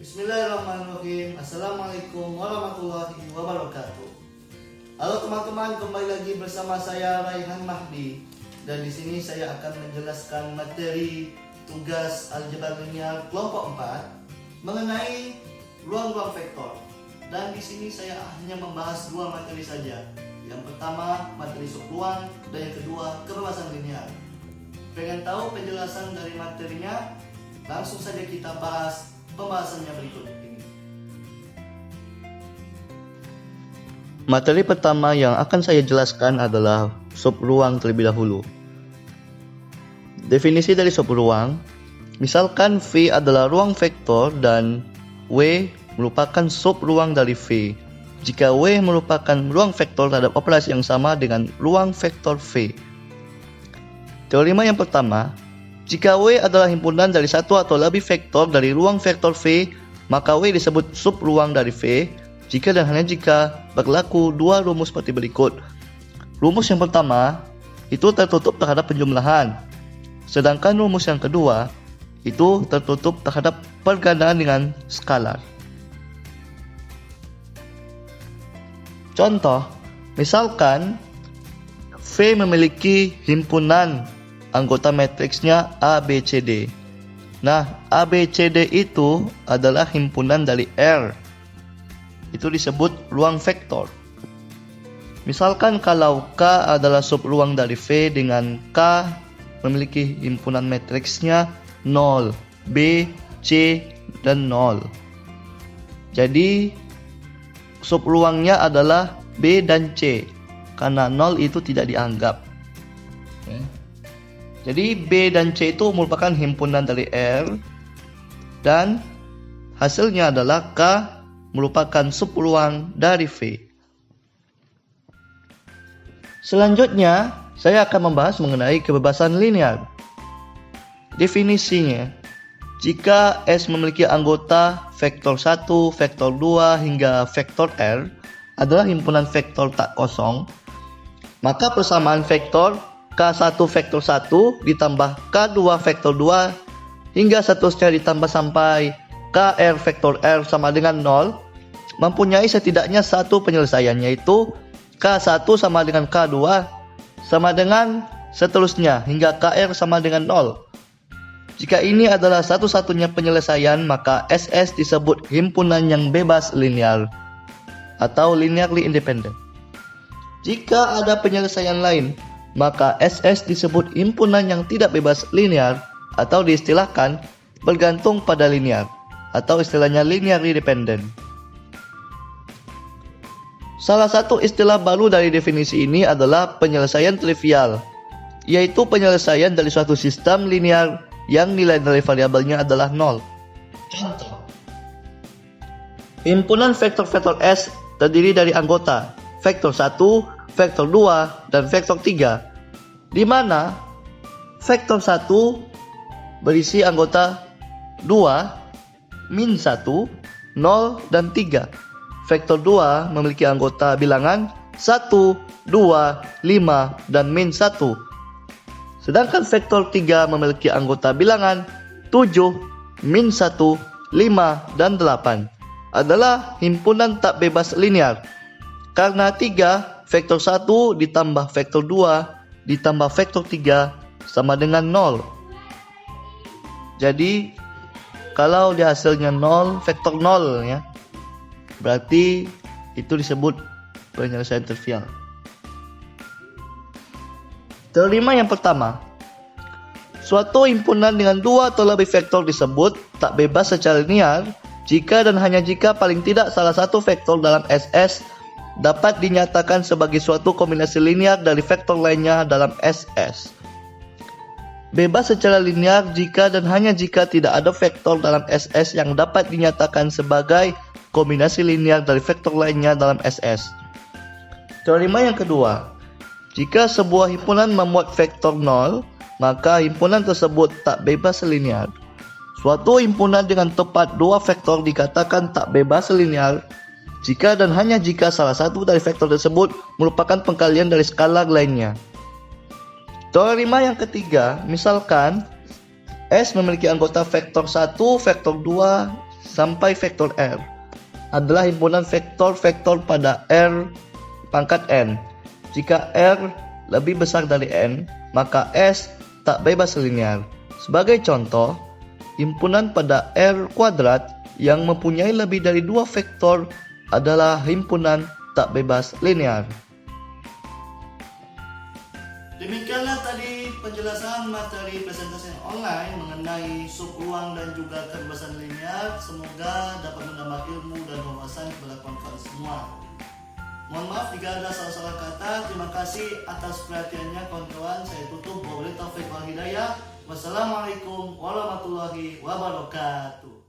Bismillahirrahmanirrahim. Assalamualaikum warahmatullahi wabarakatuh. Halo teman-teman, kembali lagi bersama saya Raihan Mahdi. Dan di sini saya akan menjelaskan materi tugas aljabar linear kelompok 4 mengenai ruang-ruang vektor. Dan di sini saya hanya membahas dua materi saja. Yang pertama materi subruang dan yang kedua kebebasan linear. Pengen tahu penjelasan dari materinya? Langsung saja kita bahas pembahasannya berikut ini. Materi pertama yang akan saya jelaskan adalah subruang terlebih dahulu. Definisi dari subruang, misalkan V adalah ruang vektor dan W merupakan subruang dari V. Jika W merupakan ruang vektor terhadap operasi yang sama dengan ruang vektor V. Teorema yang pertama, jika W adalah himpunan dari satu atau lebih vektor dari ruang vektor V, maka W disebut subruang dari V jika dan hanya jika berlaku dua rumus seperti berikut. Rumus yang pertama itu tertutup terhadap penjumlahan, sedangkan rumus yang kedua itu tertutup terhadap pergandaan dengan skalar. Contoh, misalkan V memiliki himpunan anggota matriksnya A, B, C, D. Nah, A, B, C, D itu adalah himpunan dari R. Itu disebut ruang vektor. Misalkan kalau K adalah subruang dari V dengan K memiliki himpunan matriksnya 0, B, C, dan 0. Jadi, subruangnya adalah B dan C, karena 0 itu tidak dianggap. Jadi B dan C itu merupakan himpunan dari R, dan hasilnya adalah K merupakan subruang dari V. Selanjutnya, saya akan membahas mengenai kebebasan linear. Definisinya, jika S memiliki anggota vektor 1, vektor 2, hingga vektor R adalah himpunan vektor tak kosong, maka persamaan vektor K1 vektor 1 ditambah K2 vektor 2 hingga seterusnya ditambah sampai KR vektor R sama dengan 0 mempunyai setidaknya satu penyelesaian, yaitu K1 sama dengan K2 sama dengan seterusnya hingga KR sama dengan 0. Jika ini adalah satu-satunya penyelesaian, maka SS disebut himpunan yang bebas linear atau linearly independent. Jika ada penyelesaian lain, maka SS disebut himpunan yang tidak bebas linear atau diistilahkan bergantung pada linear atau istilahnya linearly dependent. Salah satu istilah baru dari definisi ini adalah penyelesaian trivial, yaitu penyelesaian dari suatu sistem linear yang nilai-nilai variabelnya adalah 0. Contoh, himpunan vektor-vektor S terdiri dari anggota vektor 1, vektor 2, dan vektor 3, di mana vektor 1 berisi anggota 2, min 1, 0, dan 3. Vektor 2 memiliki anggota bilangan 1, 2, 5, dan min 1. Sedangkan vektor 3 memiliki anggota bilangan 7, min 1, 5, dan 8. Adalah himpunan tak bebas linear. Karena 3, vektor 1 ditambah vektor 2 ditambah vektor 3 sama dengan 0. Jadi, kalau di hasilnya 0, vektor 0 ya, berarti itu disebut penyelesaian trivial. Teorema yang pertama, suatu himpunan dengan dua atau lebih vektor disebut tak bebas secara linear jika dan hanya jika paling tidak salah satu vektor dalam SS dapat dinyatakan sebagai suatu kombinasi linear dari vektor lainnya dalam SS. Bebas secara linear jika dan hanya jika tidak ada vektor dalam SS yang dapat dinyatakan sebagai kombinasi linear dari vektor lainnya dalam SS. Teorema yang kedua, jika sebuah himpunan memuat vektor 0, maka himpunan tersebut tak bebas linear. Suatu himpunan dengan tepat dua vektor dikatakan tak bebas linear jika dan hanya jika salah satu dari vektor tersebut merupakan pengkalian dari skalar lainnya. Teorema yang ketiga, misalkan S memiliki anggota vektor 1, vektor 2, sampai vektor R adalah himpunan vektor-vektor pada R pangkat N. Jika R lebih besar dari N, maka S tak bebas linear. Sebagai contoh, himpunan pada R kuadrat yang mempunyai lebih dari 2 vektor adalah himpunan tak bebas linear. Demikianlah tadi penjelasan materi presentasi online mengenai subruang dan juga kebebasan linear. Semoga dapat menambah ilmu dan wawasan kepada kawan-kawan semua. Mohon maaf jika ada salah-salah kata. Terima kasih atas perhatiannya kawan-kawan. Saya tutup. Wabillahi taufiq wal hidayah. Wassalamualaikum warahmatullahi wabarakatuh.